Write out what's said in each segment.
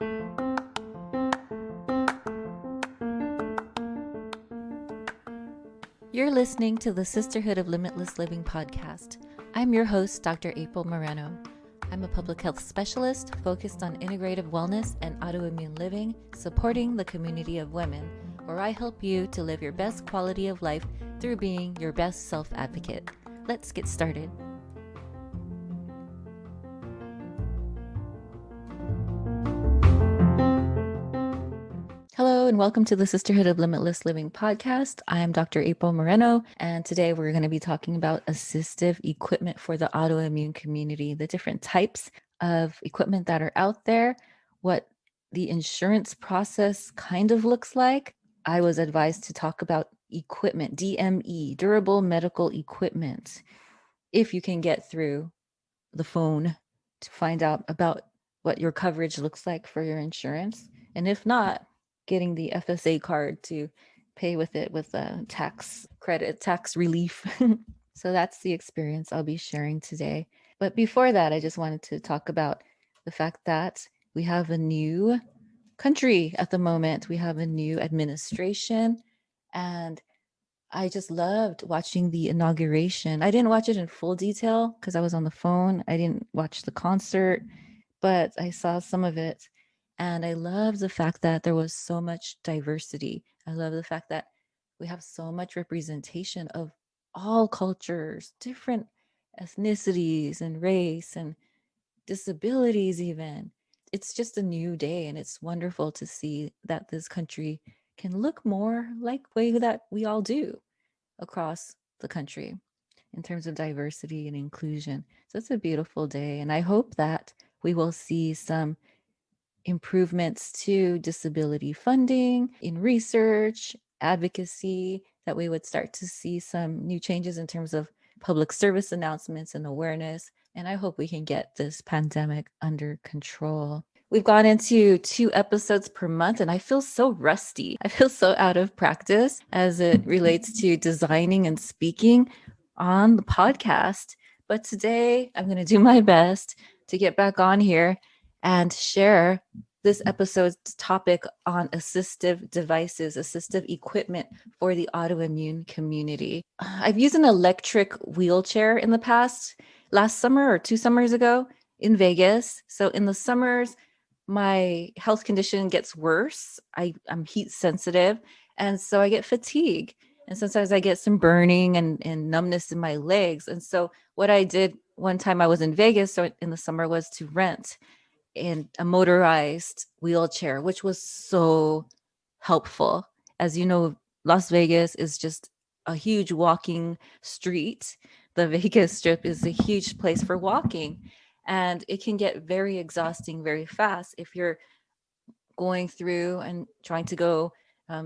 You're listening to the Sisterhood of Limitless Living podcast. I'm your host, Dr. April Moreno. I'm a public health specialist focused on integrative wellness and autoimmune living, supporting the community of women, where I help you to live your best quality of life through being your best self-advocate. Let's get started. Hello and welcome to the Sisterhood of Limitless Living podcast. I am Dr. April Moreno, and today we're going to be talking about assistive equipment for the autoimmune community, the different types of equipment that are out there, what the insurance process kind of looks like. I was advised to talk about equipment, DME, durable medical equipment, if you can get through the phone to find out about what your coverage looks like for your insurance. And if not, getting the FSA card to pay with it with a tax credit, tax relief. So that's the experience I'll be sharing today. But before that, I just wanted to talk about the fact that we have a new country at the moment. We have a new administration, and I just loved watching the inauguration. I didn't watch it in full detail because I was on the phone. I didn't watch the concert, but I saw some of it. And I love the fact that there was so much diversity. I love the fact that we have so much representation of all cultures, different ethnicities and race and disabilities even. It's just a new day, and it's wonderful to see that this country can look more like the way that we all do across the country in terms of diversity and inclusion. So it's a beautiful day, and I hope that we will see some improvements to disability funding, in research, advocacy, that we would start to see some new changes in terms of public service announcements and awareness. And I hope we can get this pandemic under control. We've gone into 2 episodes per month, and I feel so rusty. I feel so out of practice as it relates to designing and speaking on the podcast. But today I'm going to do my best to get back on here and share this episode's topic on assistive devices, assistive equipment for the autoimmune community. I've used an electric wheelchair in the past, last summer or 2 summers ago in Vegas. So in the summers, my health condition gets worse. I'm heat sensitive, and so I get fatigue. And sometimes I get some burning and numbness in my legs. And so what I did one time I was in Vegas, so in the summer, was to rent in a motorized wheelchair, which was so helpful. As you know, Las Vegas is just a huge walking street. The Vegas Strip is a huge place for walking, and it can get very exhausting very fast if you're going through and trying to go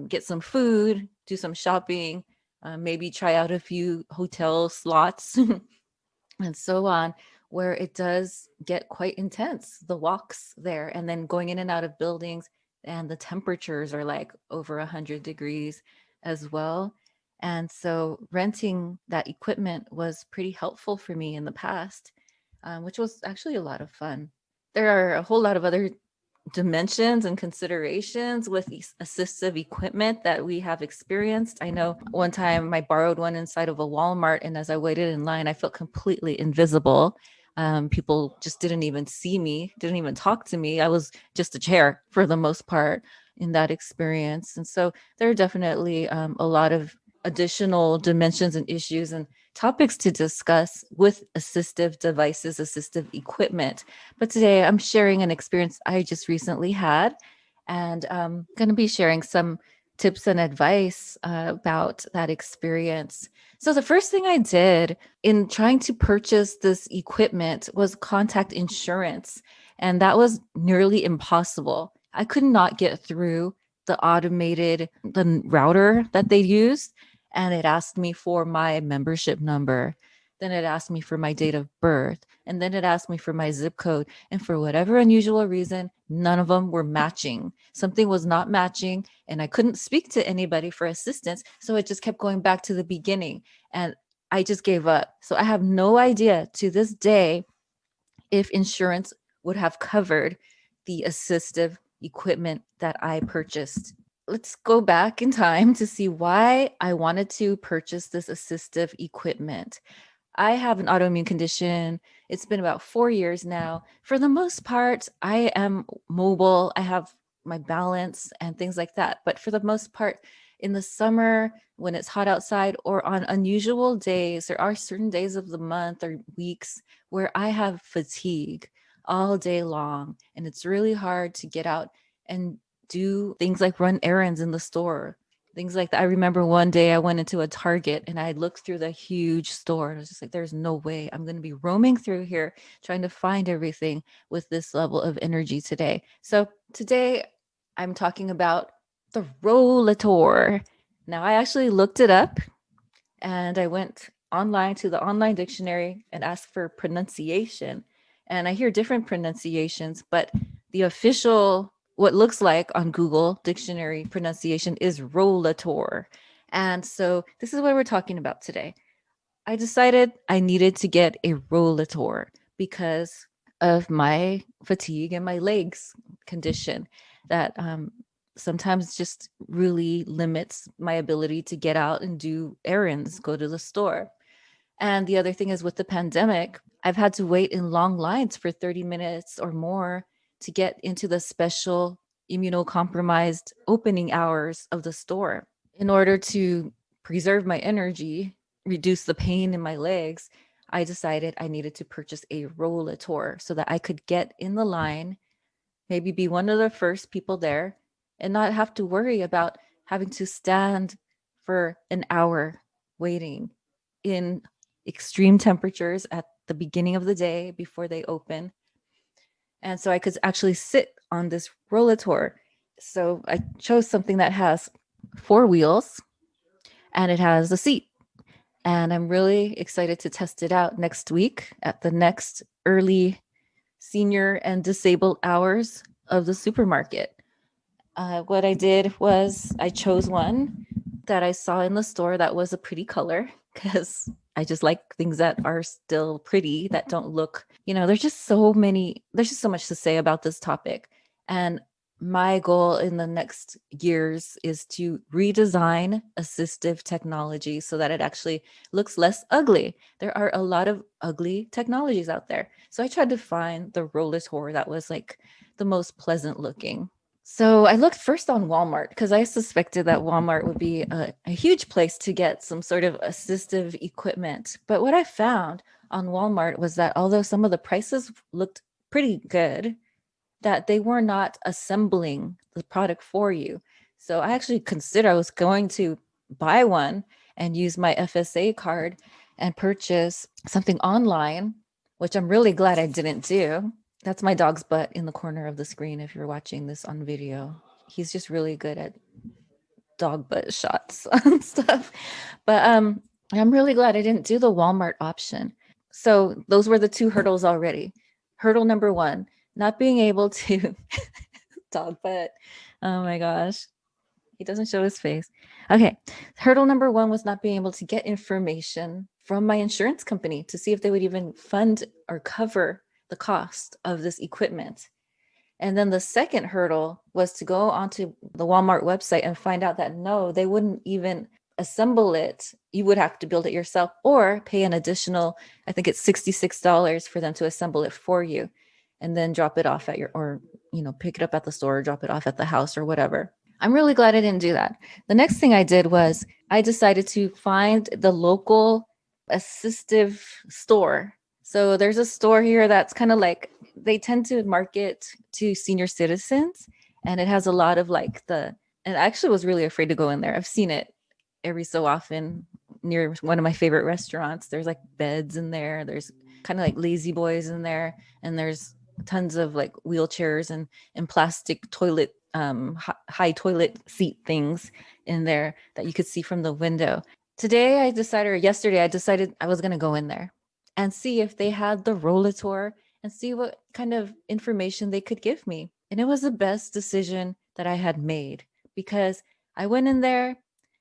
get some food, do some shopping, maybe try out a few hotel slots and so on, where it does get quite intense, the walks there, and then going in and out of buildings, and the temperatures are like over 100 degrees as well. And so renting that equipment was pretty helpful for me in the past, which was actually a lot of fun. There are a whole lot of other dimensions and considerations with assistive equipment that we have experienced. I know one time I borrowed one inside of a Walmart, and as I waited in line, I felt completely invisible. People just didn't even see me, didn't even talk to me. I was just a chair for the most part in that experience. And so there are definitely a lot of additional dimensions and issues and topics to discuss with assistive devices, assistive equipment. But today I'm sharing an experience I just recently had, and I'm going to be sharing some tips and advice about that experience. So the first thing I did in trying to purchase this equipment was contact insurance, and that was nearly impossible. I could not get through the router that they used, and it asked me for my membership number. Then it asked me for my date of birth, and then it asked me for my zip code. And for whatever unusual reason, none of them were matching. Something was not matching, and I couldn't speak to anybody for assistance. So it just kept going back to the beginning, and I just gave up. So I have no idea to this day if insurance would have covered the assistive equipment that I purchased. Let's go back in time to see why I wanted to purchase this assistive equipment. I have an autoimmune condition. It's been about 4 years now. For the most part, I am mobile. I have my balance and things like that. But for the most part, in the summer, when it's hot outside, or on unusual days, there are certain days of the month or weeks where I have fatigue all day long. And it's really hard to get out and do things like run errands in the store, things like that. I remember one day I went into a Target and I looked through the huge store and I was just like, there's no way I'm going to be roaming through here trying to find everything with this level of energy today. So today I'm talking about the Rollator. Now I actually looked it up and I went online to the online dictionary and asked for pronunciation. And I hear different pronunciations, but the official, what looks like on Google dictionary pronunciation is Rollator. And so this is what we're talking about today. I decided I needed to get a Rollator because of my fatigue and my legs condition that sometimes just really limits my ability to get out and do errands, go to the store. And the other thing is with the pandemic, I've had to wait in long lines for 30 minutes or more to get into the special immunocompromised opening hours of the store. In order to preserve my energy, reduce the pain in my legs, I decided I needed to purchase a Rollator so that I could get in the line, maybe be one of the first people there, and not have to worry about having to stand for an hour waiting in extreme temperatures at the beginning of the day before they open. And so I could actually sit on this Rollator. So I chose something that has 4 wheels and it has a seat. And I'm really excited to test it out next week at the next early senior and disabled hours of the supermarket. What I did was I chose one that I saw in the store that was a pretty color because I just like things that are still pretty, that don't look, there's just so much to say about this topic. And my goal in the next years is to redesign assistive technology so that it actually looks less ugly. There are a lot of ugly technologies out there. So I tried to find the Rollator that was like the most pleasant looking. So I looked first on Walmart because I suspected that Walmart would be a huge place to get some sort of assistive equipment. But what I found on Walmart was that although some of the prices looked pretty good, that they were not assembling the product for you. So I actually considered I was going to buy one and use my FSA card and purchase something online, which I'm really glad I didn't do. That's my dog's butt in the corner of the screen if you're watching this on video. He's just really good at dog butt shots and stuff. But I'm really glad I didn't do the Walmart option. So those were the two hurdles already. Hurdle number one, not being able to dog butt. Oh my gosh. He doesn't show his face. Okay. Hurdle number one was not being able to get information from my insurance company to see if they would even fund or cover the cost of this equipment. And then the second hurdle was to go onto the Walmart website and find out that no, they wouldn't even assemble it. You would have to build it yourself or pay an additional, I think it's $66 for them to assemble it for you and then drop it off at pick it up at the store or drop it off at the house or whatever. I'm really glad I didn't do that. The next thing I did was I decided to find the local assistive store. So there's a store here that's kind of like, they tend to market to senior citizens, and it has a lot of and I actually was really afraid to go in there. I've seen it every so often near one of my favorite restaurants. There's like beds in there. There's kind of like lazy boys in there, and there's tons of like wheelchairs and plastic toilet high toilet seat things in there that you could see from the window. Yesterday I decided I was going to go in there and see if they had the Rollator and see what kind of information they could give me. And it was the best decision that I had made because I went in there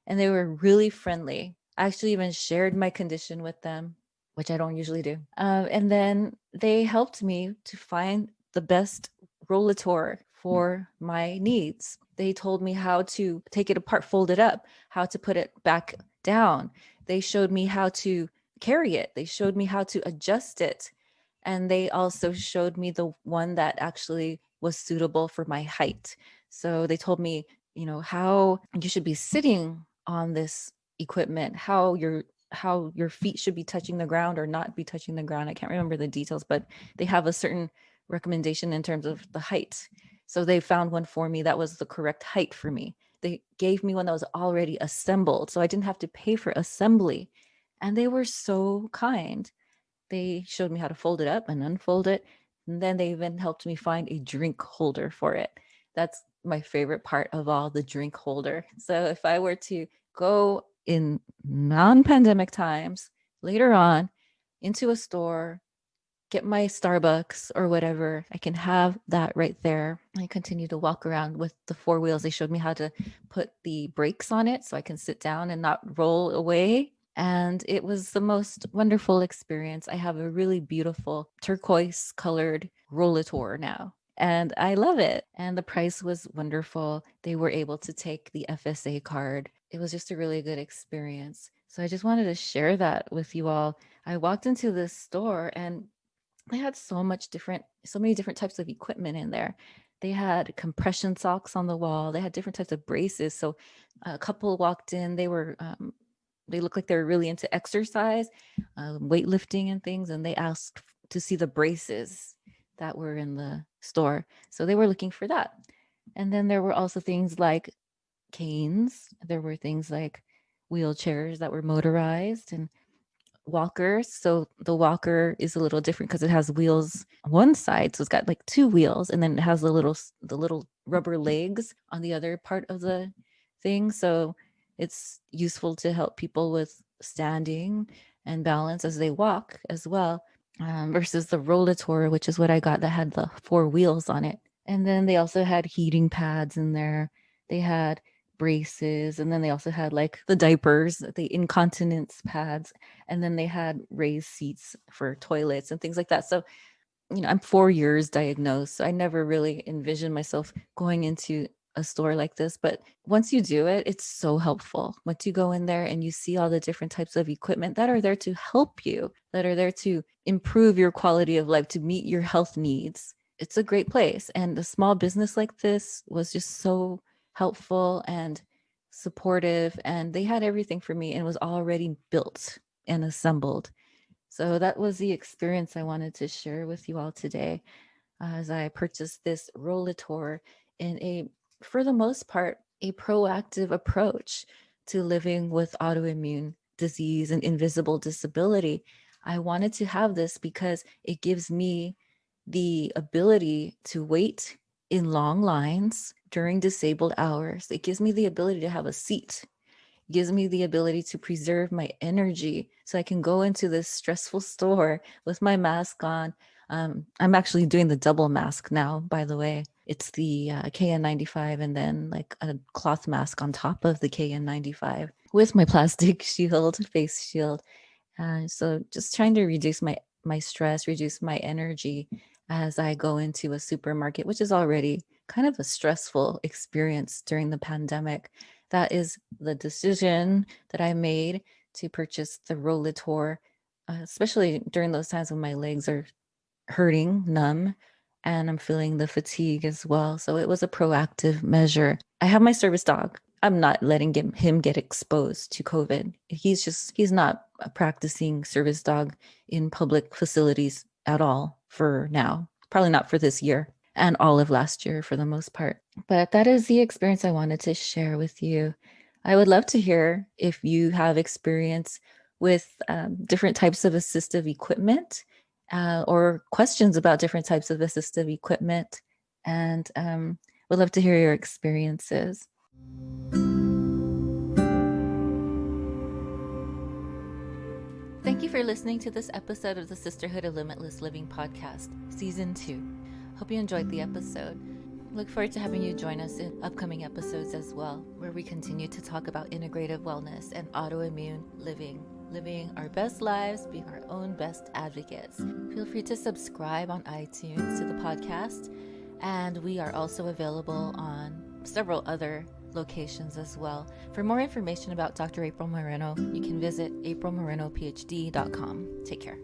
and they were really friendly. I actually even shared my condition with them, which I don't usually do. And then they helped me to find the best rollator for my needs. They told me how to take it apart, fold it up, how to put it back down. They showed me how to carry it. They showed me how to adjust it. And they also showed me the one that actually was suitable for my height. So they told me, how you should be sitting on this equipment, how your feet should be touching the ground or not be touching the ground. I can't remember the details, but they have a certain recommendation in terms of the height. So they found one for me that was the correct height for me. They gave me one that was already assembled, so I didn't have to pay for assembly. And they were so kind. They showed me how to fold it up and unfold it. And then they even helped me find a drink holder for it. That's my favorite part of all, the drink holder. So if I were to go in non-pandemic times later on into a store, get my Starbucks or whatever, I can have that right there. I continue to walk around with the 4 wheels. They showed me how to put the brakes on it so I can sit down and not roll away. And it was the most wonderful experience. I have a really beautiful turquoise colored rollator now, and I love it. And the price was wonderful. They were able to take the FSA card. It was just a really good experience. So I just wanted to share that with you all. I walked into this store and they had so many different types of equipment in there. They had compression socks on the wall. They had different types of braces. So a couple walked in. They looked like they were really into exercise, weightlifting and things. And they asked to see the braces that were in the store. So they were looking for that. And then there were also things like canes. There were things like wheelchairs that were motorized and walkers. So the walker is a little different because it has wheels on one side. So it's got like 2 wheels, and then it has the little rubber legs on the other part of the thing. So it's useful to help people with standing and balance as they walk as well, versus the rollator, which is what I got, that had the 4 wheels on it. And then they also had heating pads in there. They had braces, and then they also had like the diapers, the incontinence pads, and then they had raised seats for toilets and things like that. So, I'm 4 years diagnosed, so I never really envisioned myself going into a store like this. But once you do it, it's so helpful. Once you go in there and you see all the different types of equipment that are there to help you, that are there to improve your quality of life, to meet your health needs, it's a great place. And a small business like this was just so helpful and supportive, and they had everything for me and was already built and assembled. So that was the experience I wanted to share with you all today, as I purchased this rollator in for the most part, a proactive approach to living with autoimmune disease and invisible disability. I wanted to have this because it gives me the ability to wait in long lines during disabled hours. It gives me the ability to have a seat. It gives me the ability to preserve my energy so I can go into this stressful store with my mask on. I'm actually doing the double mask now, by the way. It's the KN95 and then like a cloth mask on top of the KN95 with my plastic shield, face shield. So just trying to reduce my stress, reduce my energy as I go into a supermarket, which is already kind of a stressful experience during the pandemic. That is the decision that I made to purchase the rollator, especially during those times when my legs are hurting, numb, and I'm feeling the fatigue as well. So it was a proactive measure. I have my service dog. I'm not letting him get exposed to COVID. He's not a practicing service dog in public facilities at all for now. Probably not for this year and all of last year for the most part. But that is the experience I wanted to share with you. I would love to hear if you have experience with different types of assistive equipment, or questions about different types of assistive equipment, and would love to hear your experiences. Thank you for listening to this episode of the Sisterhood of Limitless Living podcast, Season 2. Hope you enjoyed the episode. Look forward to having you join us in upcoming episodes as well, where we continue to talk about integrative wellness and autoimmune living our best lives, being our own best advocates. Feel free to subscribe on iTunes to the podcast And we are also available on several other locations as well. For more information about Dr. April Moreno, you can visit aprilmorenophd.com. Take care.